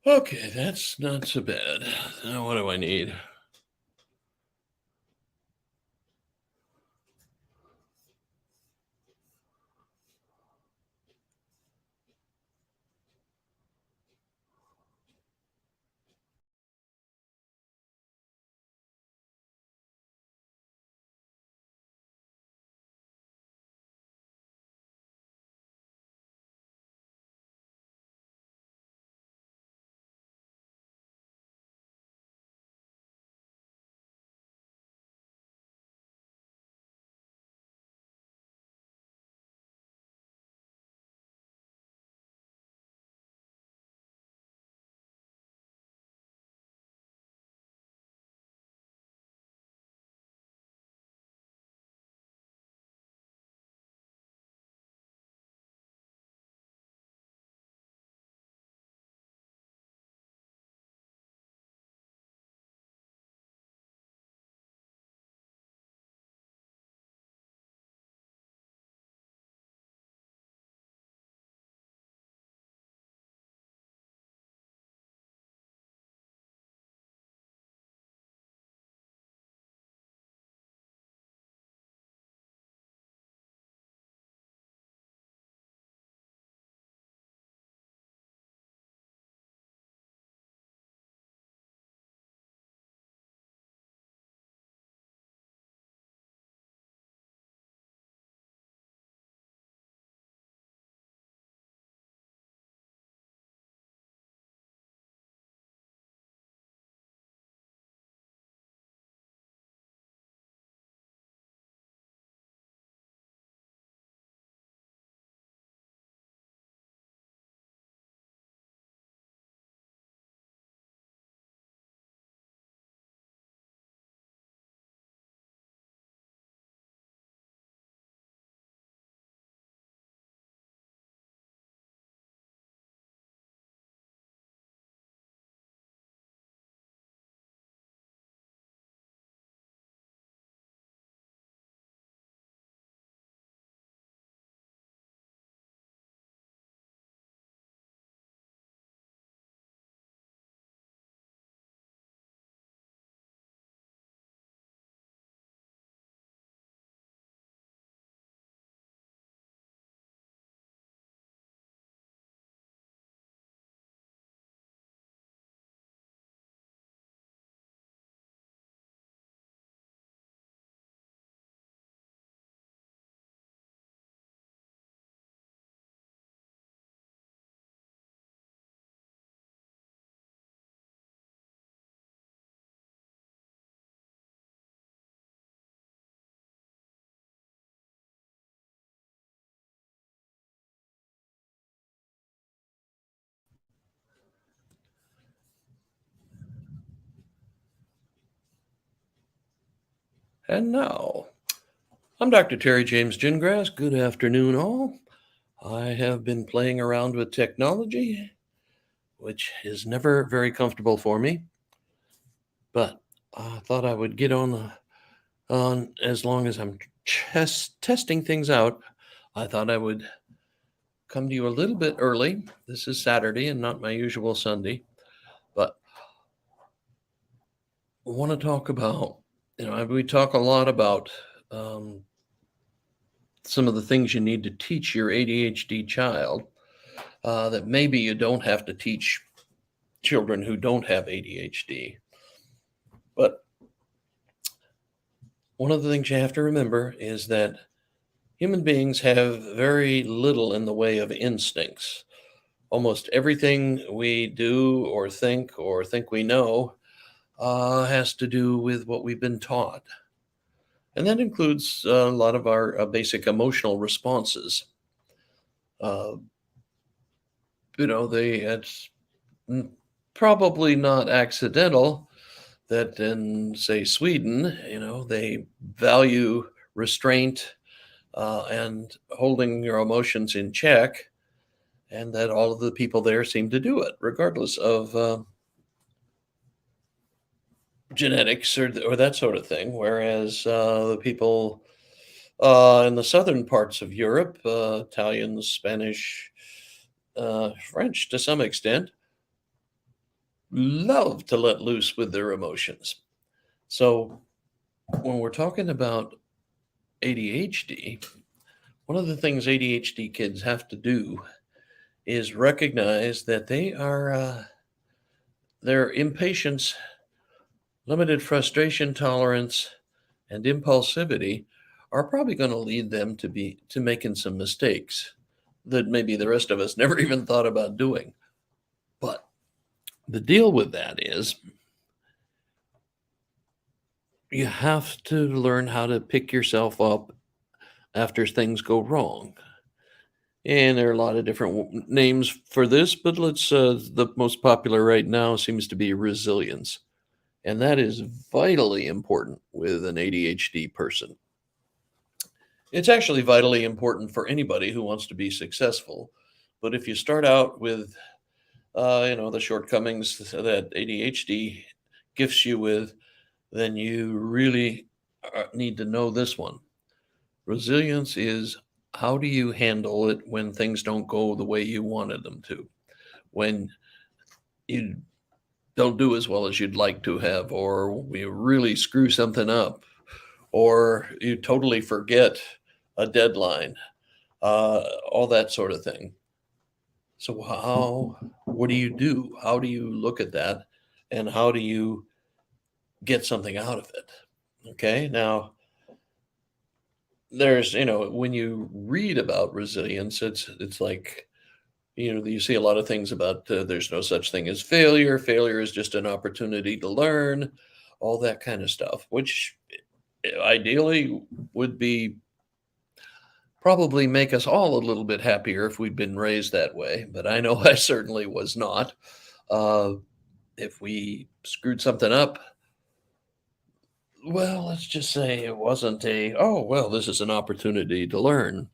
Okay, that's not so bad. Now what do I need? And now, I'm Dr. Terry James Gingrass. Good afternoon, all. I have been playing around with technology, which is never very comfortable for me, but I thought I would get on as long as I'm testing things out. I thought I would come to you a little bit early. This is Saturday and not my usual Sunday, but I want to talk about, we talk a lot about um, some of the things you need to teach your ADHD child that maybe you don't have to teach children who don't have ADHD. But one of the things you have to remember is that human beings have very little in the way of instincts. Almost everything we do or think we know has to do with what we've been taught. And that includes a lot of our basic emotional responses. Uh, it's probably not accidental that in, say, Sweden, they value restraint and holding your emotions in check, and that all of the people there seem to do it, regardless of genetics or that sort of thing. Whereas the people in the southern parts of Europe, Italian, Spanish, French to some extent, love to let loose with their emotions. So when we're talking about ADHD, one of the things ADHD kids have to do is recognize that their impatience, limited frustration tolerance, and impulsivity are probably going to lead them to making some mistakes that maybe the rest of us never even thought about doing. But the deal with that is you have to learn how to pick yourself up after things go wrong. And there are a lot of different names for this, but the most popular right now seems to be resilience. And that is vitally important with an ADHD person. It's actually vitally important for anybody who wants to be successful. But if you start out with, the shortcomings that ADHD gifts you with, then you really need to know this one. Resilience is, how do you handle it when things don't go the way you wanted them to? When you don't do as well as you'd like to have, or you really screw something up, or you totally forget a deadline, all that sort of thing. So, what do you do? How do you look at that? And how do you get something out of it? Okay. Now, when you read about resilience, it's like, you see a lot of things about there's no such thing as failure. Failure is just an opportunity to learn, all that kind of stuff, which ideally would be probably make us all a little bit happier if we'd been raised that way. But I know I certainly was not. Uh, if we screwed something up, well, let's just say it wasn't oh, well, this is an opportunity to learn.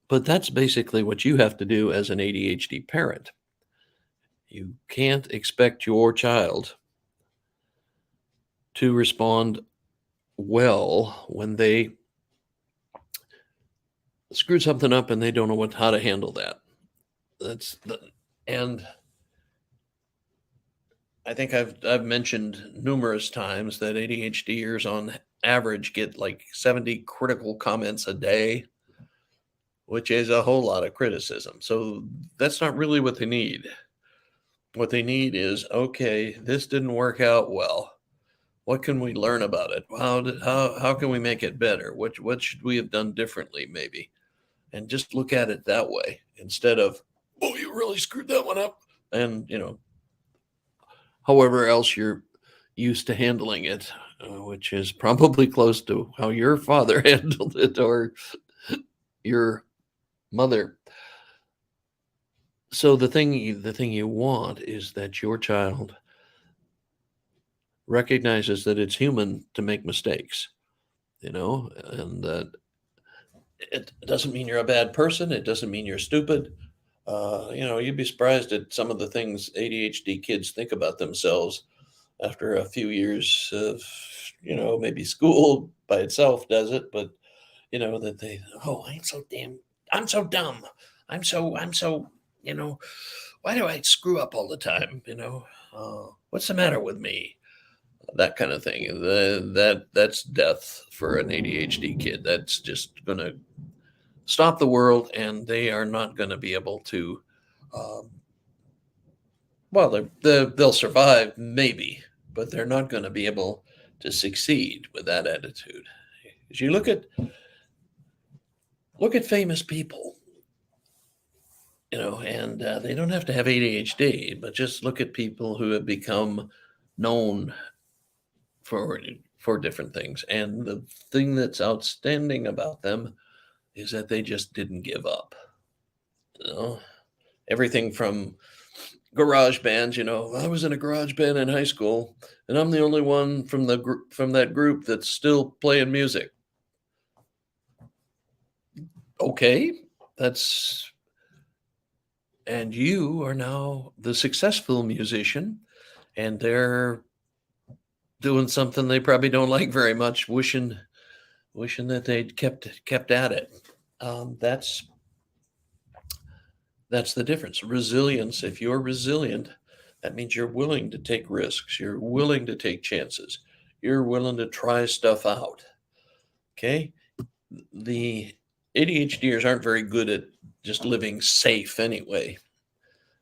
But that's basically what you have to do as an ADHD parent. You can't expect your child to respond well when they screwed something up and they don't know how to handle that. And I think I've mentioned numerous times that ADHDers on average get like 70 critical comments a day, which is a whole lot of criticism. So that's not really what they need. What they need is, okay, this didn't work out well. What can we learn about it? How can we make it better? What should we have done differently, maybe? And just look at it that way instead of, oh, you really screwed that one up. And however else you're used to handling it, which is probably close to how your father handled it or your mother. So the thing you want is that your child recognizes that it's human to make mistakes, and that it doesn't mean you're a bad person. It doesn't mean you're stupid. You'd be surprised at some of the things ADHD kids think about themselves after a few years of, maybe school by itself does it, but that oh, I'm so dumb. I'm so, why do I screw up all the time? What's the matter with me? That kind of thing. That's death for an ADHD kid. That's just going to stop the world, and they are not going to be able to. Um, well, they'll survive maybe, but they're not going to be able to succeed with that attitude. As you look at famous people, and they don't have to have ADHD, but just look at people who have become known for different things. And the thing that's outstanding about them is that they just didn't give up. You know, everything from garage bands. I was in a garage band in high school, and I'm the only one from that group that's still playing music. Okay, that's and you are now the successful musician, and they're doing something they probably don't like very much, wishing that they'd kept at it. That's the difference. Resilience. If you're resilient, That means you're willing to take risks. You're willing to take chances. You're willing to try stuff out. Okay. The ADHDers aren't very good at just living safe anyway,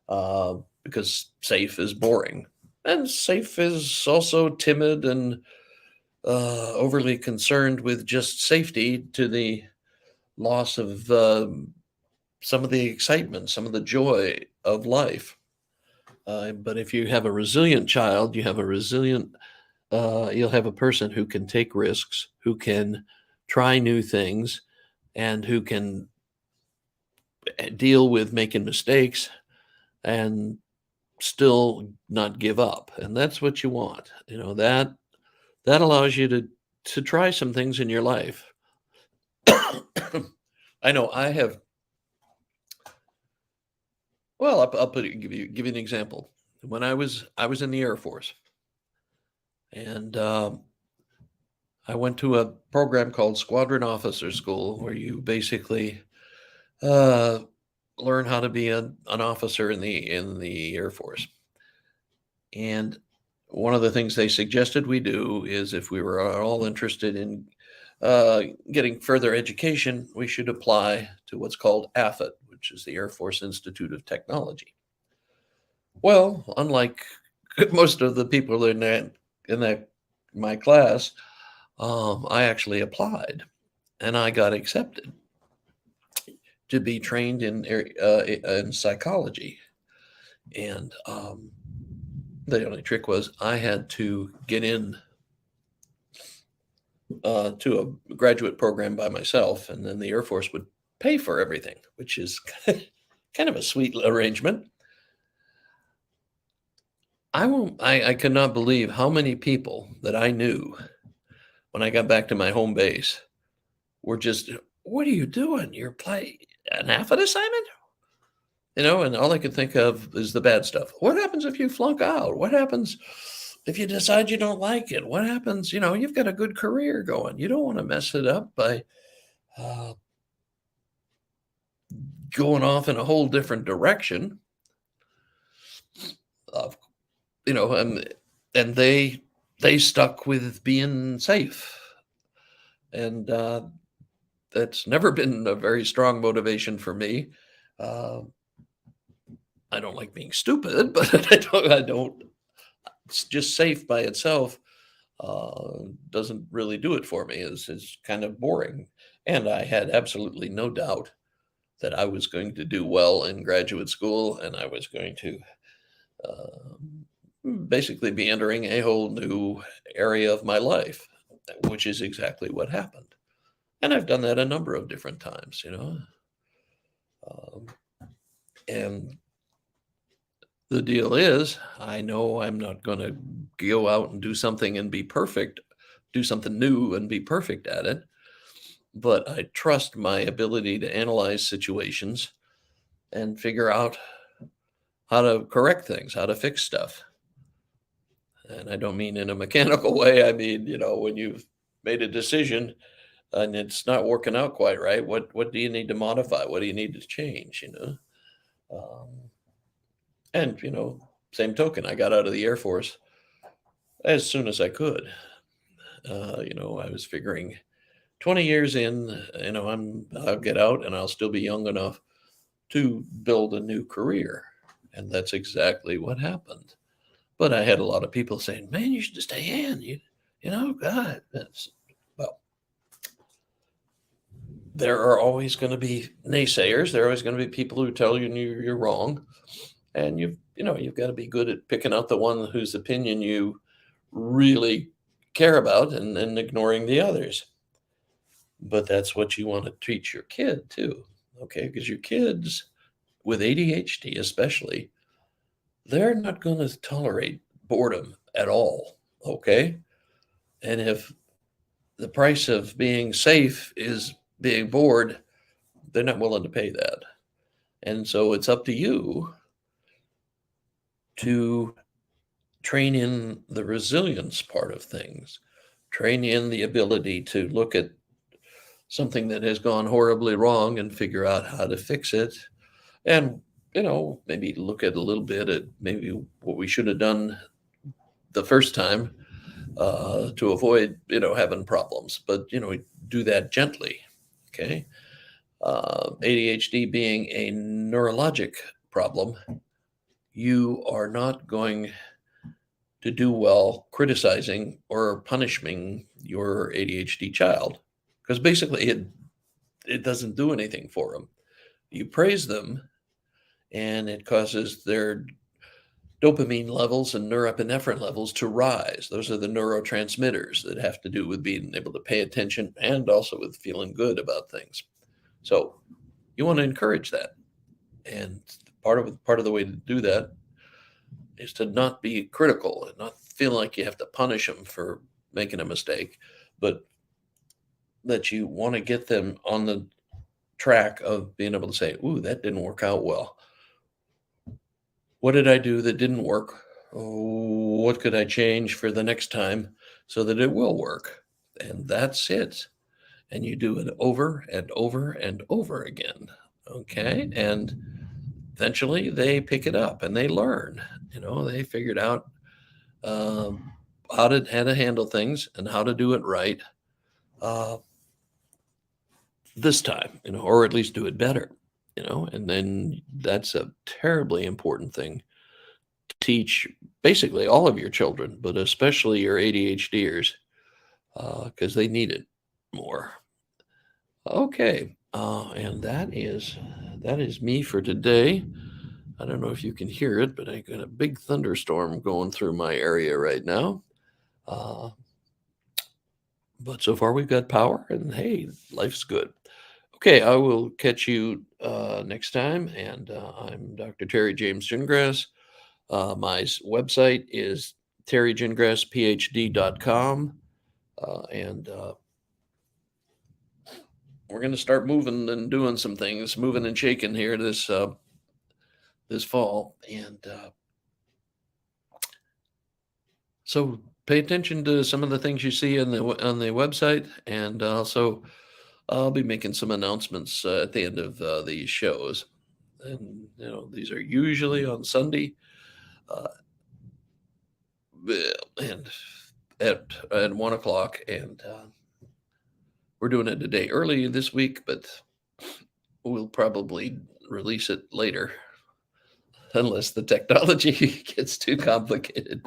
because safe is boring. And safe is also timid and overly concerned with just safety to the loss of some of the excitement, some of the joy of life. But if you have a resilient child, you have a resilient, you'll have a person who can take risks, who can try new things, and who can deal with making mistakes and still not give up. And that's what you want. That allows you to try some things in your life. I know I have. Well, I'll give you an example. When I was in the Air Force, and I went to a program called Squadron Officer School, where you basically uh, learn how to be an officer in the Air Force. And one of the things they suggested we do is, if we were all interested in getting further education, we should apply to what's called AFIT, which is the Air Force Institute of Technology. Well, unlike most of the people in that my class, I actually applied and I got accepted to be trained in psychology. And the only trick was I had to get in to a graduate program by myself, and then the Air Force would pay for everything, which is kind of a sweet arrangement. I cannot believe how many people that I knew when I got back to my home base were just, "What are you doing? You're playing an AFID assignment?" And all I could think of is the bad stuff. What happens if you flunk out? What happens if you decide you don't like it? What happens? You've got a good career going. You don't want to mess it up by uh, going off in a whole different direction. Of and they stuck with being safe, and that's never been a very strong motivation for me. Uh, I don't like being stupid, but I don't. It's just safe by itself doesn't really do it for me. Is kind of boring, and I had absolutely no doubt that I was going to do well in graduate school, and I was going to basically be entering a whole new area of my life, which is exactly what happened. And I've done that a number of different times. Um, and the deal is, I know I'm not going to go out and do something and be perfect, do something new and be perfect at it. But I trust my ability to analyze situations and figure out how to correct things, how to fix stuff. And I don't mean in a mechanical way. I mean, when you've made a decision and it's not working out quite right, what do you need to modify? What do you need to change? Um, and same token, I got out of the Air Force as soon as I could. I was figuring 20 years in, I'll get out and I'll still be young enough to build a new career. And that's exactly what happened. But I had a lot of people saying, "Man, you should just stay in. God." Well, there are always going to be naysayers. There are always going to be people who tell you you're wrong, and you've got to be good at picking out the one whose opinion you really care about, and ignoring the others. But that's what you want to teach your kid too, okay? Because your kids with ADHD, especially, they're not going to tolerate boredom at all, okay? And if the price of being safe is being bored, they're not willing to pay that. And so it's up to you to train in the resilience part of things, train in the ability to look at something that has gone horribly wrong and figure out how to fix it. And, maybe look at a little bit at maybe what we should have done the first time to avoid, having problems. But, do that gently. Okay. ADHD being a neurologic problem, you are not going to do well criticizing or punishing your ADHD child because basically it doesn't do anything for them. You praise them and it causes their dopamine levels and norepinephrine levels to rise. Those are the neurotransmitters that have to do with being able to pay attention and also with feeling good about things. So you want to encourage that. And part of the way to do that is to not be critical and not feel like you have to punish them for making a mistake, but that you want to get them on the track of being able to say, "Ooh, that didn't work out well. What did I do that didn't work? Oh, what could I change for the next time so that it will work?" And that's it. And you do it over and over and over again. Okay. And eventually they pick it up and they learn. They figured out um, how to handle things and how to do it right uh, this time, or at least do it better. And then that's a terribly important thing to teach basically all of your children, but especially your ADHDers, because they need it more. Okay, and that is me for today. I don't know if you can hear it, but I got a big thunderstorm going through my area right now. Uh, but so far we've got power, and hey, life's good. Okay, I will catch you next time, and I'm Dr. Terry James Gingrass. My website is terrygingrassphd.com, and we're going to start moving and doing some things, moving and shaking here this fall, and so pay attention to some of the things you see on the website, and also I'll be making some announcements at the end of these shows, and these are usually on Sunday, uh, and at 1 o'clock, and we're doing it a day early this week, but we'll probably release it later unless the technology gets too complicated.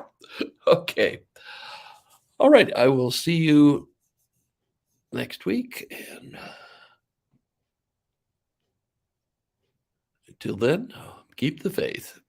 Okay. All right. I will see you next week. And until then, keep the faith.